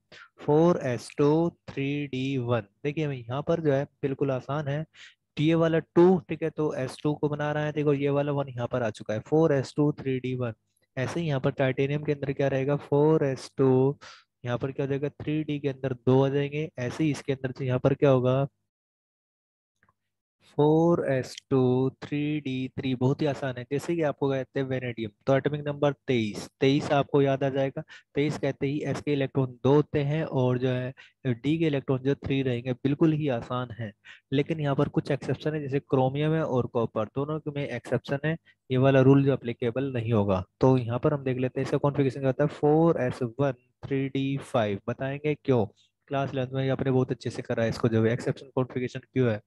4s2 3d1। देखिए यहाँ पर जो है बिल्कुल आसान है, ये वाला 2, ठीक है, तो S2 को बना रहा है, देखो ये वाला 1 यहाँ पर आ चुका है, 4s2 3d1। ऐसे ही यहाँ पर टाइटेनियम के अंदर क्या रहेगा, 4s2, यहाँ पर क्या हो जाएगा, 3d के अंदर 2 आ जाएंगे। ऐसे ही इसके अंदर से यहाँ पर क्या होगा, 4s2 3d3, बहुत ही आसान है। जैसे कि आपको कहते हैं वेनेडियम, तो एटॉमिक नंबर 23, 23 आपको याद आ जाएगा। 23 कहते ही एस के इलेक्ट्रॉन 2 होते हैं और जो है डी के इलेक्ट्रॉन जो 3 रहेंगे, बिल्कुल ही आसान है। लेकिन यहाँ पर कुछ एक्सेप्शन है, जैसे क्रोमियम है और कॉपर, दोनों में एक्सेप्शन है, ये वाला रूल जो अप्लीकेबल नहीं होगा। तो यहाँ पर हम देख लेते हैं इसका कॉन्फ़िगरेशन क्या होता है, 4s1 3d5, बताएंगे क्यों। क्लास 11 में आपने बहुत अच्छे से करा है इसको, जो एक्सेप्शन कॉन्फ़िगरेशन क्यों है,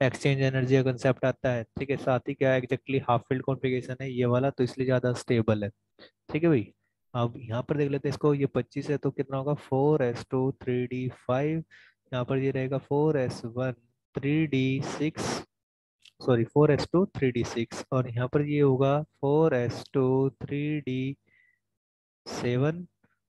एक्सचेंज एनर्जी का कंसेप्ट आता है, ठीक है, साथ ही क्या एग्जैक्टली हाफ फील्ड कॉन्फ़िगरेशन है ये वाला, तो इसलिए ज्यादा स्टेबल है। ठीक है भाई, अब यहाँ पर देख लेते हैं इसको, ये 25 है तो कितना होगा, 4s2 3d5, यहाँ पर ये रहेगा 4s1 3d6, sorry 4s2 3d6, और यहाँ पर ये होगा 4s2 3d7,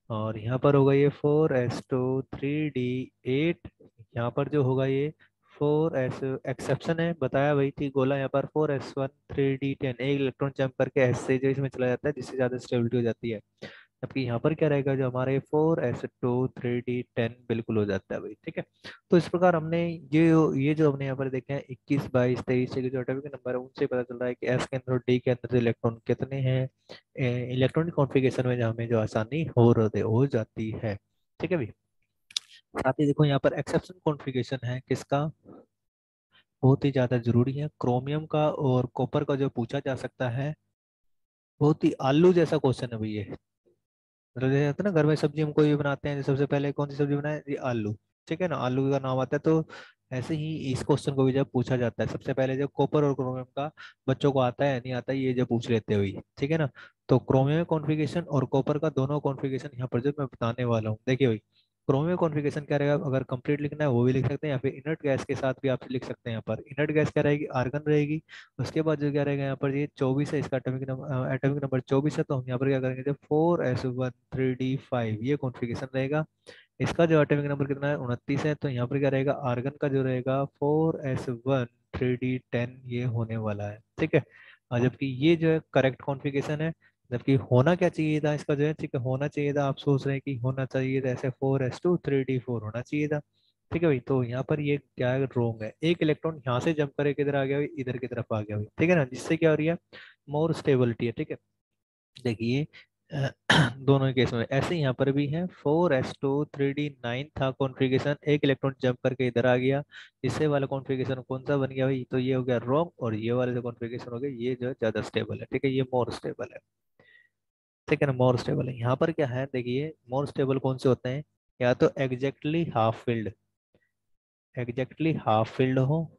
और यहाँ पर होगा ये 4s2 3d8, यहाँ पर जो होगा ये 4s, एक्सेप्शन है बताया वही थी, गोला यहाँ पर 4s1 3d10, एक इलेक्ट्रॉन जंप करके एस से जो इसमें चला जाता है, जिससे ज्यादा स्टेबिलिटी हो जाती है। जबकि यहाँ पर क्या रहेगा, जो हमारे 4s2 3d10 बिल्कुल हो जाता है भाई। ठीक है, तो इस प्रकार हमने ये जो हमने यहाँ पर देखे हैं 21 22 23 के जो एटॉमिक नंबर है, उनसे पता चल रहा है कि एस के अंदर और डी के अंदर इलेक्ट्रॉन कितने हैं, इलेक्ट्रॉनिक कॉन्फ़िगरेशन में जो हमें जो आसानी हो जाती है। ठीक है भाई, साथ ही देखो यहाँ पर एक्सेप्शन कॉन्फ़िगरेशन है किसका, बहुत ही ज्यादा जरूरी है, क्रोमियम का और कॉपर का जो पूछा जा सकता है, बहुत ही आलू जैसा क्वेश्चन है भाई ये। मतलब जैसे होता है ना घर में सब्जी हम कोई भी बनाते हैं, सबसे पहले कौन सी सब्जी बनाए, ये आलू, ठीक है ना, आलू का नाम आता है। तो ऐसे ही इस क्वेश्चन को भी जब पूछा जाता है, सबसे पहले जब कॉपर और क्रोमियम का बच्चों को आता है नहीं आता है, ये जब पूछ लेते हुए, ठीक है ना। तो क्रोमियम कॉन्फ़िगरेशन और कॉपर का दोनों कॉन्फ़िगरेशन यहाँ पर जो मैं बताने वाला हूँ, देखिए भाई, क्रोमियम कॉन्फ़िगरेशन क्या रहेगा, अगर कंप्लीट लिखना है वो भी लिख सकते हैं, या फिर इनर्ट गैस के साथ भी आप लिख सकते हैं। यहाँ पर इनर्ट गैस क्या रहेगी, आर्गन रहेगी। उसके बाद जो क्या रहेगा यहाँ पर, ये 24 है, इसका एटॉमिक नंबर 24 है, तो हम यहाँ पर क्या करेंगे, जब 4s1 3d5 ये कॉन्फ़िगरेशन रहेगा। इसका जो एटॉमिक नंबर कितना है, 29 है, तो यहाँ पर क्या रहेगा, आर्गन का जो रहेगा 4s1 3d10 ये होने वाला है। ठीक है, और जबकि ये जो है करेक्ट कॉन्फ़िगरेशन है, जबकि होना क्या चाहिए था इसका जो है, ठीक है, होना चाहिए था, आप सोच रहे हैं कि होना चाहिए था ऐसे 4s2 3d4 होना चाहिए था। ठीक है भाई, तो यहाँ पर ये क्या रोंग है, एक इलेक्ट्रॉन यहाँ से जंप करके इधर आ गया भाई, इधर की तरफ आ गया भाई, ठीक है ना, जिससे क्या हो रही है, मोर स्टेबिलिटी है। ठीक है, देखिए दोनों केस में ऐसे यहाँ पर भी है, 4s2 3d9 था कॉन्फ़िगरेशन, एक इलेक्ट्रॉन जंप करके इधर आ गया, इससे वाला कॉन्फ़िगरेशन कौन सा बन गया भाई, तो ये हो गया रॉन्ग, और ये वाले जो कॉन्फ़िगरेशन हो गया ये जो है ज्यादा स्टेबल है। ठीक है, ये मोर स्टेबल है। ठीक है ना, मोर स्टेबल है। यहाँ पर क्या है, देखिए मोर स्टेबल कौन से होते हैं, या तो एग्जैक्टली हाफ फिल्ड हो,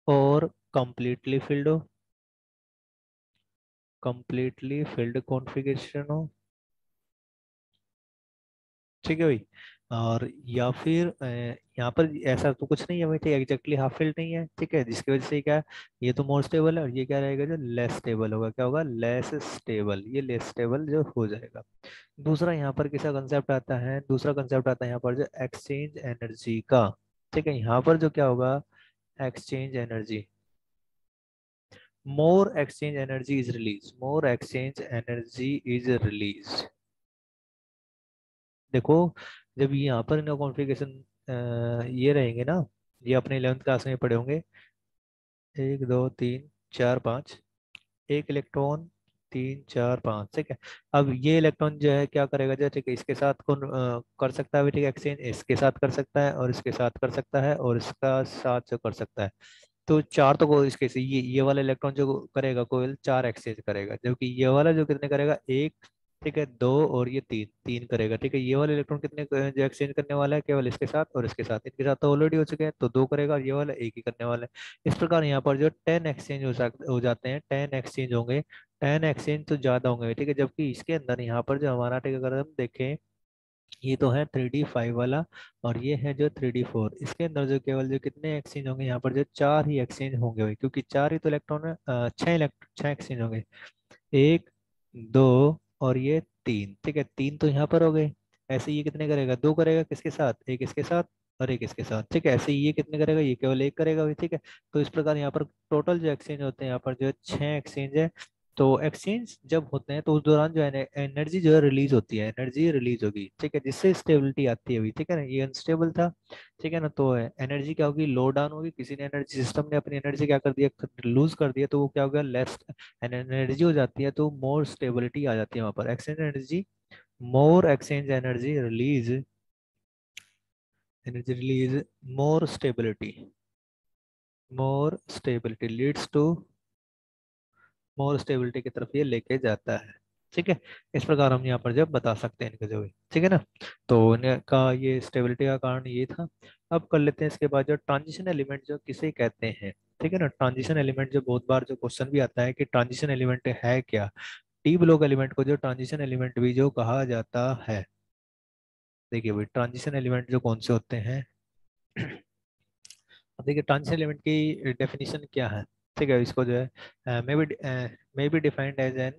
और कंप्लीटली फिल्ड हो, कंप्लीटली फिल्ड कॉन्फ़िगरेशन हो। ठीक है भाई, और या फिर यहाँ पर ऐसा तो कुछ नहीं है भाई, ठीक है, एग्जैक्टली हाफ फिल्ड नहीं है, ठीक है, जिसकी वजह से क्या है, ये तो मोर स्टेबल है और ये क्या रहेगा जो लेस स्टेबल होगा, क्या होगा, लेस स्टेबल, ये लेस स्टेबल जो हो जाएगा। दूसरा यहाँ पर किसा कंसेप्ट आता है, दूसरा कंसेप्ट आता है यहाँ पर जो एक्सचेंज एनर्जी का, ठीक है, यहाँ पर जो क्या होगा, exchange energy, more exchange energy is released, more exchange energy is released। देखो जब ये यहाँ पर इनका कॉन्फ़िगरेशन ये रहेंगे ना, ये अपने 11th क्लास में पढ़े होंगे, 1 2 3 4 5, एक इलेक्ट्रॉन 3 4 5, ठीक है। अब ये इलेक्ट्रॉन जो है क्या करेगा, जो ठीक है इसके साथ कौन कर सकता है, ठीक है, एक्सचेंज इसके साथ कर सकता है और इसके साथ कर सकता है और इसका साथ जो कर सकता है। तो चार तो को इसके से ये वाला इलेक्ट्रॉन जो करेगा कोयल 4 एक्सचेंज करेगा, जबकि ये वाला जो कितने करेगा, एक, ठीक है, दो और ये तीन, तीन करेगा, ठीक है। ये वाला इलेक्ट्रॉन कितने जो एक्सचेंज करने वाला है, केवल इसके साथ और इसके साथ, इनके साथ तो ऑलरेडी हो चुके हैं तो दो करेगा और ये वाला एक ही करने वाला है। इस प्रकार यहाँ पर जो 10 एक्सचेंज हो जाते हैं, 10 एक्सचेंज होंगे, 10 एक्सचेंज तो ज्यादा होंगे, ठीक है। जबकि इसके अंदर यहाँ पर जो हमारा, ठीक है, अगर हम देखें, ये तो है 3D5 वाला और ये है जो 3D4, इसके अंदर जो केवल जो कितने एक्सचेंज होंगे, यहाँ पर जो 4 ही एक्सचेंज होंगे भाई, क्योंकि 4 ही तो इलेक्ट्रॉन है, 6 एक्सचेंज होंगे, एक, दो और ये तीन, ठीक है, तीन तो यहाँ पर हो गए। ऐसे ये कितने करेगा, दो करेगा किसके साथ, एक इसके साथ और एक इसके साथ, ठीक है। ऐसे ये कितने करेगा, ये केवल एक करेगा भाई, ठीक है। तो इस प्रकार यहाँ पर टोटल जो एक्सचेंज होते हैं, यहाँ पर जो 6 एक्सचेंज है। तो एक्सचेंज जब होते हैं तो उस दौरान जो है एनर्जी जो है रिलीज होती है, एनर्जी रिलीज होगी, ठीक है, जिससे स्टेबिलिटी आती है भाई, ठीक है ना, ये अनस्टेबल था, ठीक है ना, तो एनर्जी क्या होगी, लो डाउन होगी, किसी ने एनर्जी सिस्टम ने अपनी एनर्जी क्या कर दिया, लूज कर दिया, तो वो क्या हो गया, लेस एनर्जी हो जाती है, तो मोर स्टेबिलिटी आ जाती है वहां पर, exchange energy, more exchange energy release, more stability, more stability leads to more stability की तरफ ये लेके जाता है, ठीक है। इस प्रकार हम यहाँ पर जब बता सकते हैं इनके जो भी, ठीक है ना। तो इनका ये स्टेबिलिटी का कारण ये था। अब कर लेते हैं इसके बाद जो ट्रांजिशन एलिमेंट जो किसे कहते हैं, ठीक है ना। ट्रांजिशन एलिमेंट जो बहुत बार जो क्वेश्चन भी आता है कि ट्रांजिशन एलिमेंट है क्या, टी ब्लॉक एलिमेंट को जो ट्रांजिशन एलिमेंट भी जो कहा जाता है। देखिए भाई ट्रांजिशन एलिमेंट जो कौन से होते हैं, अब देखिए ट्रांजिशन एलिमेंट की डेफिनेशन क्या है, ठीक है। इसको जो है may be defined as an,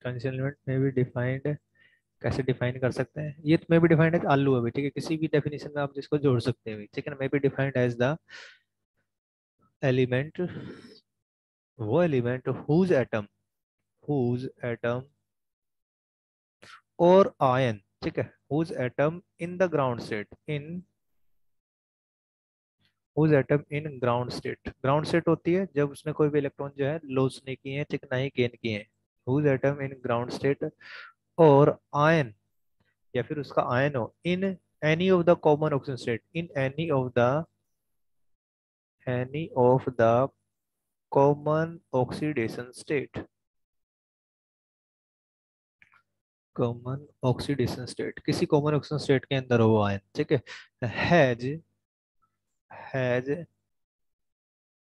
transition element may be defined, कैसे डिफाइन कर सकते हैं, ये मे बी डिफाइंड एज आलू है भाई, ठीक है, किसी भी डेफिनेशन में आप जिसको जोड़ सकते हैं भाई, ठीक है ना। May be defined as the element, वो एलिमेंट हुज एटम और आयन, ठीक है, whose atom in the ground state, in whose atom in ground state, ground state होती है जब उसने कोई भी इलेक्ट्रॉन जो है लॉस नहीं किए हैं, ठीक, ना ही गेन किए हैं, whose atom in ground state, और आयन या फिर उसका आयन हो in any of the common oxygen state, in any of the common oxidation state, common oxidation state, किसी कॉमन ऑक्सीजन स्टेट के अंदर हो वो आयन, ठीक है। हैज हैज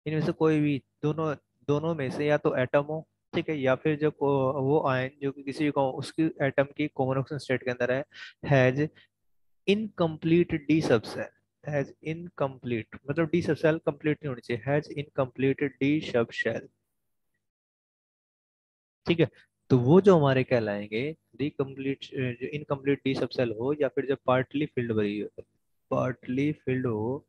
इनमें से कोई भी दोनों, दोनों में से या तो एटम हो, ठीक है, या फिर जो वो आयन जो कि किसी उसकी एटम की कॉमन ऑक्सीजन स्टेट के अंदर है, has incomplete D subshell, has incomplete मतलब डी सबसेल कंप्लीट नहीं होनी चाहिए, हैज इनकम्प्लीट डी सबसेल, ठीक है। तो वो जो हमारे कहलाएंगे डी कंप्लीट, जो इनकम्प्लीट डी सबसेल हो या फिर जो पार्टली फिल्ड भरी हो, पार्टली फिल्ड हो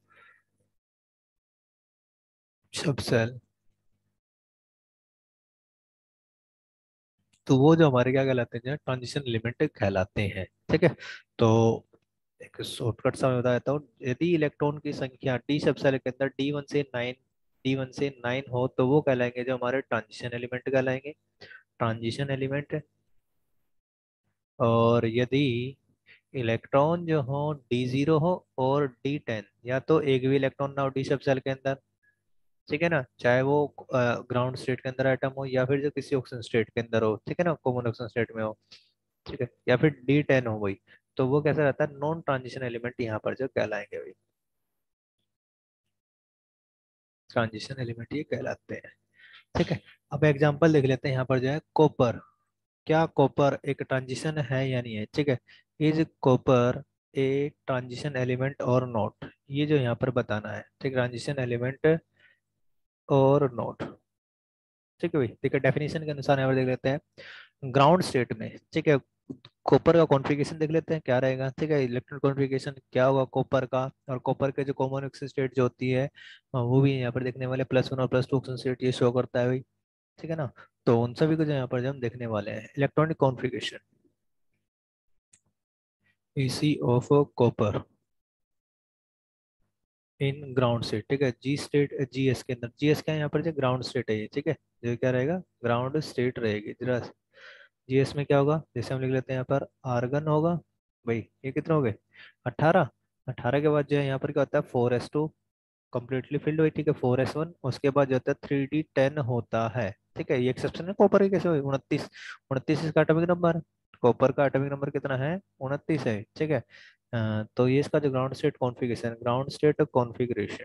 सबसेल, तो वो जो हमारे क्या कहलाते हैं, ट्रांजिशन एलिमेंट कहलाते हैं, ठीक है। तो एक शॉर्टकट सा मैं बता देता हूँ, यदि इलेक्ट्रॉन की संख्या डी सबसेल के अंदर D1 से 9 हो तो वो कहलाएंगे जो हमारे ट्रांजिशन एलिमेंट कहलाएंगे, ट्रांजिशन एलिमेंट। और यदि इलेक्ट्रॉन जो हो D0 हो और D10, या तो एक भी इलेक्ट्रॉन ना हो डी सबसेल के अंदर, ठीक है ना, चाहे वो ग्राउंड स्टेट के अंदर एटम हो या फिर जो किसी ऑक्सीजन स्टेट के अंदर हो, ठीक है ना, कॉमन ऑक्सीजन स्टेट में हो, ठीक है, या फिर D10 हो भाई, तो वो कैसा रहता है, नॉन ट्रांजिशन एलिमेंट यहाँ पर जो कहलाएंगे भाई, ट्रांजिशन एलिमेंट ये कहलाते हैं, ठीक है। अब एग्जांपल देख लेते हैं यहाँ पर जो है कॉपर, क्या कॉपर एक ट्रांजिशन है या नहीं है, ठीक है। Is copper A transition element और नॉट, ये जो यहाँ पर बताना है, ठीक, ट्रांजिशन एलिमेंट और नॉट। ठीक है भाई, देखिए डेफिनेशन के अनुसार यहाँ पर देख लेते हैं ग्राउंड स्टेट में, ठीक है, कॉपर का कॉन्फ़िगरेशन देख लेते हैं क्या रहेगा। ठीक है, इलेक्ट्रॉन कॉन्फ़िगरेशन क्या होगा कॉपर का, और कॉपर के जो कॉमन ऑक्सीजन स्टेट जो होती है वो भी यहाँ पर देखने वाले, +1 और +2 ऑक्सीजन स्टेट ये शो करता है भाई। ठीक है ना, तो उन सभी को जो यहाँ पर जो हम देखने वाले हैं electronic configuration EC of copper in ground state. ठीक है, जी स्टेट GS के अंदर, GS क्या है यहाँ पर जो ग्राउंड स्टेट है ये। ठीक है, जो क्या रहेगा ग्राउंड स्टेट रहेगी जरा। GS में क्या होगा, जैसे हम लिख लेते हैं यहाँ पर आर्गन होगा भाई, ये कितने हो गए 18। 18 के बाद जो है यहाँ पर क्या होता है 4s2 कंप्लीटली फिल्ड हुई। ठीक है, 4s1 उसके बाद जो होता है 3d10 होता है। ठीक है, ये एक्सेप्शन है कॉपर की, कैसे हुई 29। 29 इसका एटॉमिक नंबर, कॉपर का एटॉमिक नंबर कितना है 29 है। ठीक है, तो ये इसका जो ground state configuration, ground state configuration,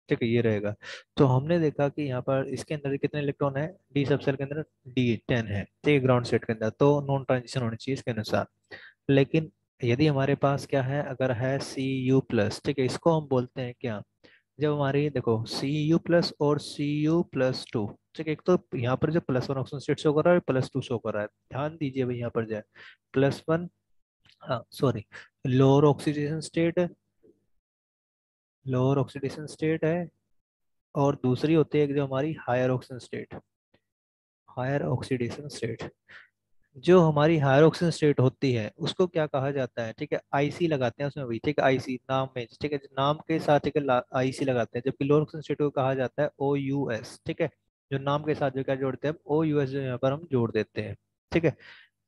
ठीक है, ये रहेगा। तो हमने देखा कि यहाँ पर इसके अंदर कितने इलेक्ट्रॉन है, डी सबसेल के अंदर D10 है। ठीक है, ग्राउंड स्टेट के अंदर तो नॉन ट्रांजिशन होनी चाहिए इसके अनुसार। लेकिन यदि हमारे पास क्या है, अगर है Cu+, ठीक है, इसको हम बोलते हैं क्या, जब हमारी देखो Cu+ और Cu+2, ठीक है, एक तो यहाँ पर जो +1 ऑक्सीजन स्टेट शो कर रहा है, +2 शो कर रहा है, ध्यान दीजिए भाई यहाँ पर जाए +1, हाँ sorry, lower oxidation state, lower oxidation state है, और दूसरी होती है जो हमारी higher oxygen state, higher oxidation state. जो हमारी हायर ऑक्सीजन स्टेट होती है उसको क्या कहा जाता है, ठीक है, आईसी लगाते हैं उसमें भी, ठीक है, आईसी नाम में, ठीक है, नाम के साथ ठीक है आईसी लगाते हैं, जबकि लोअर ऑक्सीजन स्टेट को कहा जाता है OUS। ठीक है, जो नाम के साथ जो क्या जोड़ते हैं OUS, जो यहाँ पर हम जोड़ देते हैं। ठीक है,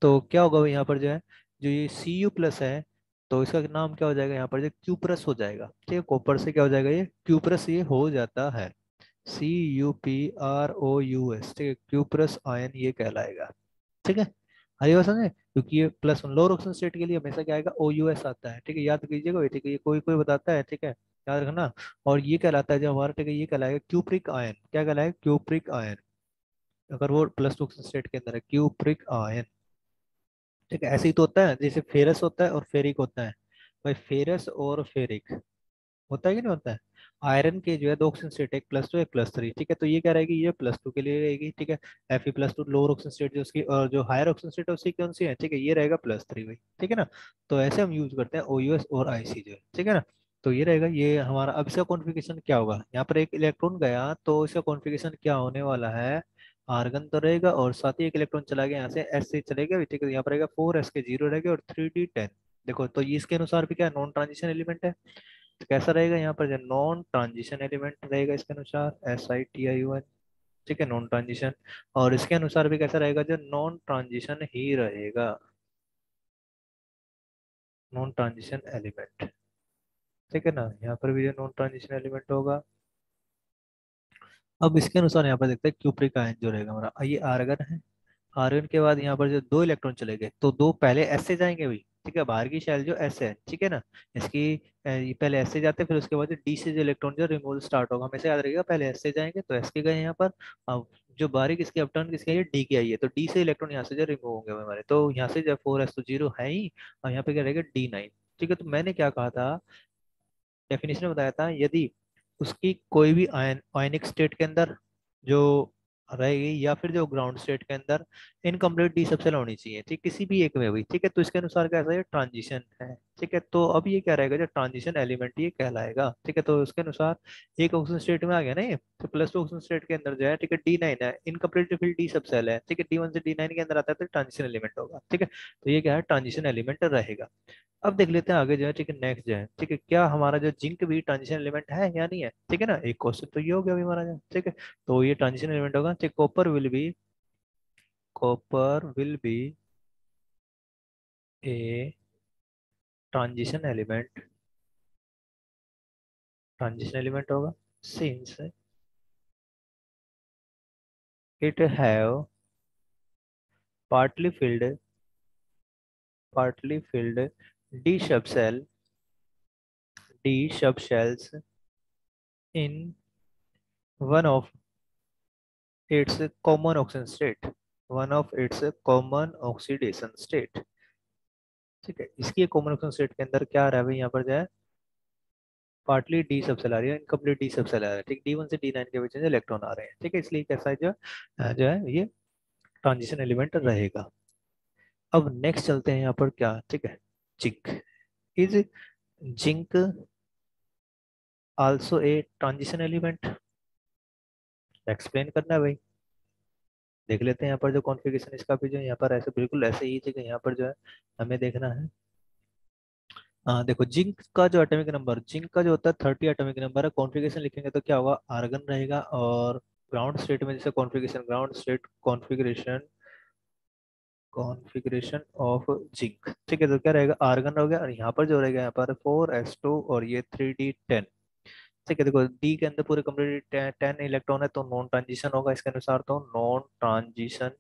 तो क्या होगा भाई यहाँ पर जो है, जो ये Cu+ है, तो इसका नाम क्या हो जाएगा यहाँ पर जो क्यूप्रस हो जाएगा। ठीक है, कॉपर से क्या हो जाएगा ये क्यूप्रस, ये हो जाता है CuProus। ठीक है, क्यूप्रस आयन ये कहलाएगा। ठीक है, हरी बात समझे, क्योंकि ये +1 लोअर ऑक्सीजन स्टेट के लिए हमेशा क्या आएगा OUS आता है। ठीक है, याद कीजिएगा भाई, ठीक है, ये कोई कोई बताता है, ठीक है, याद रखना। और ये कहलाता है जो हमारा, ठीक है, ये कहलाएगा क्यूप्रिक आयन, क्या कहलाएगा क्यूप्रिक आयन, अगर वो +2 ऑक्सीजन स्टेट के अंदर है, क्यूप्रिक आयन। ठीक है, ऐसे ही तो होता है जैसे फेरस होता है और फेरिक होता है भाई, फेरस और फेरिक होता है कि नहीं होता है। आयरन के जो है 2 ऑक्सीजन स्टेट, एक +2 एक +3। ठीक है, तो ये क्या रहेगी, ये +2 के लिए रहेगी। ठीक है, Fe+2 लोअर ऑक्सीजन स्टेट जो उसकी, और जो हायर ऑक्सीजन स्टेट है उसकी कौन सी है, ठीक है, ये रहेगा +3 भाई। ठीक है ना, तो ऐसे हम यूज करते हैं OUS और IC जो है। ठीक है ना, तो ये रहेगा ये हमारा। अब इसका कॉन्फ़िगरेशन क्या होगा, यहाँ पर एक इलेक्ट्रॉन गया तो इसका कॉन्फ़िगरेशन क्या होने वाला है, आर्गन तो रहेगा और साथ ही एक इलेक्ट्रॉन चला गया यहाँ से S से चलेगा। ठीक है, यहाँ पर रहेगा 4s के 0 रहेगा और 3d10। देखो तो ये इसके अनुसार भी क्या नॉन ट्रांजिशन एलिमेंट है, तो कैसा रहेगा यहाँ पर जो नॉन ट्रांजिशन एलिमेंट रहेगा इसके अनुसार SiTiO1। ठीक है, नॉन ट्रांजिशन, और इसके अनुसार भी कैसा रहेगा जो नॉन ट्रांजिशन ही रहेगा, नॉन ट्रांजिशन एलिमेंट। ठीक है ना, यहाँ पर भी जो नॉन ट्रांजिशन एलिमेंट होगा। अब इसके अनुसार यहाँ पर देखते हैं क्यूप्रिक आयन जो रहेगा हमारा, ये आर्गन है, आर्गन के बाद यहाँ पर जो 2 इलेक्ट्रॉन चले गए तो 2 पहले एस से जाएंगे भाई। ठीक है, बाहर की शेल जो एस है, ठीक है ना, इसकी ये पहले एस से जाते हैं, फिर उसके बाद डी से जो इलेक्ट्रॉन जो रिमूवल स्टार्ट होगा, हमेशा याद रखिएगा पहले एस से जाएंगे तो एस के गए यहाँ पर। अब जो बाहरी किसकी अपटर्न किसकी आई है, डी की आई है, तो डी से इलेक्ट्रॉन यहाँ से जो रिमूव होंगे हमारे, तो यहाँ से जब 4s तो 0 है ही, और यहाँ पे क्या रहेगा D9। ठीक है, तो मैंने क्या कहा था, डेफिनेशन में बताया था, यदि उसकी कोई भी आयन आयनिक स्टेट के अंदर जो रहेगी, या फिर जो ग्राउंड स्टेट के अंदर इनकम्प्लीट डी सबसेल होनी चाहिए, ठीक, किसी भी एक में भी। ठीक है, तो इसके अनुसार कैसा है ट्रांजिशन है। ठीक है, तो अब ये क्या रहेगा जो ट्रांजिशन एलिमेंट ये कहलाएगा। ठीक है, तो उसके अनुसार एक ऑक्सीजन स्टेट में आ गया ना ये, तो +2 ऑक्सीजन स्टेट के अंदर जो है, ठीक है, D9 है, इनकम्प्लीट जो फिर डी सबसेल है। ठीक है, D1 से D9 के अंदर आता है तो ट्रांजिशन एलिमेंट होगा। ठीक है, तो ये क्या है ट्रांजिशन एलिमेंट रहेगा। अब देख लेते हैं आगे जो है, ठीक है, नेक्स्ट जो है, ठीक है, क्या हमारा जो जिंक भी ट्रांजिशन एलिमेंट है या नहीं है। ठीक है ना, एक क्वेश्चन तो ये हो गया अभी हमारा जो। ठीक है, तो ये ट्रांजिशन एलिमेंट होगा। ठीक, copper will be a transition element, transition element होगा since it have partly filled, partly filled D sub cell, D sub cells in one of its common oxidation state, one of its common oxidation state। ठीक है। इसकी common oxygen state के अंदर क्या आ रहा है भाई, यहाँ पर जो है पार्टली डी सब सेल आ रही है, इनकम्प्लीट डी सब सेल आ रहा है, ठीक, D1 से D9 के बीच में इलेक्ट्रॉन आ रहे हैं, ठीक है, इसलिए कैसा है जो है ये ट्रांजिशन एलिमेंट रहेगा। अब नेक्स्ट चलते हैं यहाँ पर क्या, ठीक है, zinc. Is zinc also a transition element? Explain करना है भाई। देख लेते हैं यहाँ पर जो कॉन्फ़िगरेशन इसका भी जो है यहाँ पर ऐसे बिल्कुल ऐसे ही जगह यहाँ पर जो है हमें देखना है। देखो जिंक का जो एटॉमिक नंबर, जिंक का जो होता है 30 एटॉमिक नंबर है। कॉन्फ़िगरेशन लिखेंगे तो क्या होगा, आर्गन रहेगा, और ग्राउंड स्टेट में जैसे configuration, ground state configuration, configuration of zinc, ठीक है, तो क्या रहेगा, आर्गन हो गया, और यहाँ पर जो रहेगा यहाँ पर 4s2 और ये 3d10, ठीक है। देखो डी के अंदर पूरे कंप्लीट 10 इलेक्ट्रॉन है, तो नॉन ट्रांजिशन होगा इसके अनुसार, तो नॉन ट्रांजिशन,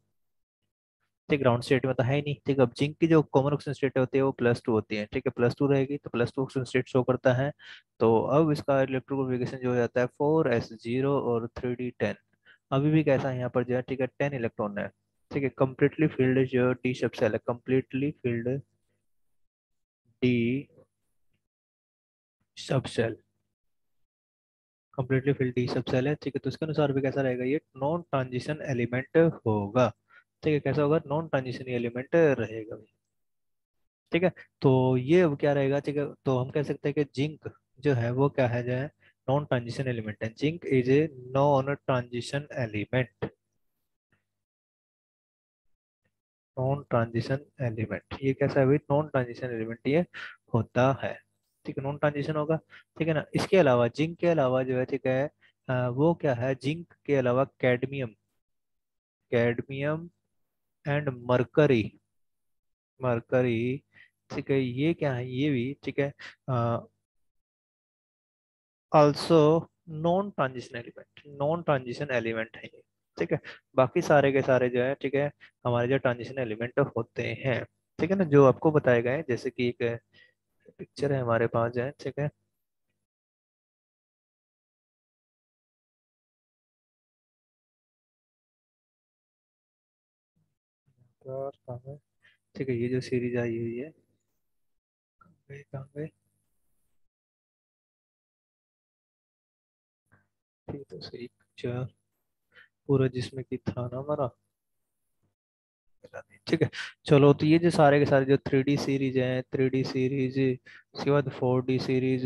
ठीक, ग्राउंड स्टेट में तो है ही नहीं, ठीक। अब जिंक की जो कॉमन ऑक्सीजन स्टेट होती है वो +2 होती है, ठीक है, +2 रहेगी, तो +2 ऑक्सीजन स्टेट शो करता है। तो अब इसका इलेक्ट्रोकन्फिगरेशन जो हो जाता है 4s0 और 3d10। अभी भी कैसा है यहाँ पर जो है, ठीक है, 10 इलेक्ट्रॉन है, ठीक है, कंप्लीटली फील्ड जो डी सब सेल है, completely field D sub cell, completely filled D sub cell है, ठीक है, तो इसके अनुसार भी कैसा रहेगा, ये नॉन ट्रांजिशन एलिमेंट होगा, ठीक है, कैसा होगा, नॉन ट्रांजिशन एलिमेंट रहेगा, ठीक है। तो ये अब क्या रहेगा, ठीक है, तो हम कह सकते हैं कि जिंक जो है वो क्या है, जो है नॉन ट्रांजिशन एलिमेंट है, zinc is a non transition element, non transition element, ये कैसा है भाई, नॉन ट्रांजिशन एलिमेंट ये होता है, ठीक है, नॉन ट्रांजिशन होगा, ठीक है ना। इसके अलावा जिंक के अलावा जो है, ठीक है, वो क्या है, जिंक के अलावा cadmium, cadmium and mercury, mercury, ठीक है, ये क्या है, ये भी ठीक है, also known transition element, non transition element है ये, ठीक है। बाकी सारे के सारे जो है, ठीक है, हमारे जो ट्रांजिशन एलिमेंट होते हैं, ठीक है ना, जो आपको बताए गए हैं, जैसे कि एक पिक्चर है हमारे पास जो है, ठीक है, और कहाँ है? ठीक है, ये जो सीरीज आई हुई है, कहाँ गए, ठीक है, तो सही पिक्चर पूरा जिसमें कि था ना हमारा, ठीक है। चलो, तो ये जो सारे के सारे जो 3D सीरीज है, 3D सीरीज, उसके बाद 4D सीरीज,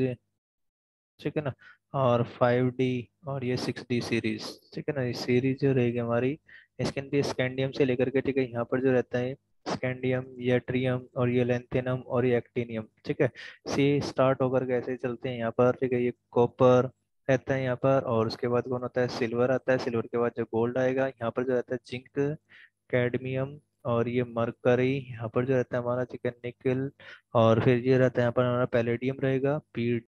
ठीक है ना, और 5D, और ये 6D सीरीज, ठीक है ना, ये सीरीज जो रहेगी हमारी, इसके अंदर स्कैंडियम से लेकर के, ठीक है, यहाँ पर जो रहता है स्कैंडियम, यट्रियम, और ये लेंथेनम, और ये एक्टिनियम, ठीक है, से स्टार्ट होकर के ऐसे चलते हैं यहाँ पर, ठीक है, ये कॉपर रहता है यहाँ पर, और उसके बाद कौन होता है, सिल्वर आता है, सिल्वर के बाद जो गोल्ड आएगा, यहाँ पर जो रहता है जिंक, कैडमियम, और ये मरकरी, यहाँ पर जो रहता है हमारा, ठीक है, निकल, और फिर ये रहता है यहाँ पर हमारा पैलेडियम रहेगा, पी